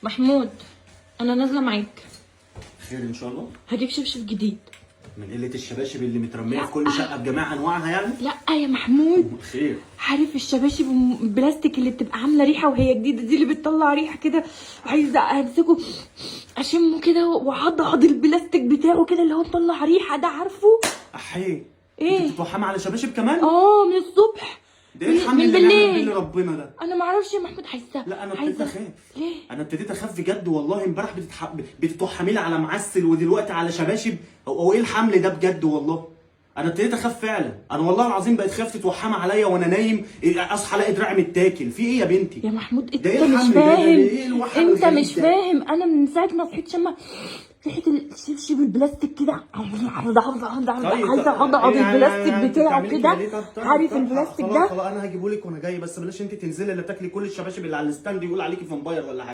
محمود انا نازله معاك. خير ان شاء الله. هجيب شبشب جديد. من قله الشباشب اللي مترميه في كل شقه بجميع انواعها يعني؟ لا يا محمود، خير. عارف الشباشب البلاستيك اللي بتبقى عامله ريحه وهي جديده دي، اللي بتطلع ريحه كده، عايزه امسكه اشمه كده وعضعض البلاستيك بتاعه كده اللي هو مطلع ريحه ده، عارفه؟ احيه. ايه؟ انت بتتوحمي على شباشب كمان؟ من الصبح. ده ايه الحمل من اللي بالليل. نعمل بيه ربنا ده؟ انا ما اعرفش يا محمود، حاسه. لا انا ابتديت اخاف. ليه؟ انا ابتديت اخاف بجد والله. امبارح بتتوحمي لي على معسل ودلوقتي على شباشب. هو ايه الحمل ده بجد والله؟ انا ابتديت اخاف فعلا. انا والله العظيم بقيت خايف تتوحمي عليا وانا نايم، اصحى الاقي دراعي متاكل. في ايه يا بنتي؟ يا محمود انت ده ايه مش الحمل ده؟ فاهم. ايه الوحم انت الغريب مش ده؟ فاهم. انا من ساعه ما صحيت شم ريحه الشبشب البلاستيك كده، عايزه اضعض البلاستيك بتاعه كده. عارف البلاستيك ده؟ خلاص انا هجيبه لك وانا جاي، بس بلاش انت تنزلي اللي تاكلي كل الشباشب اللي على الستاند يقول عليكي فامباير ولا حاجه.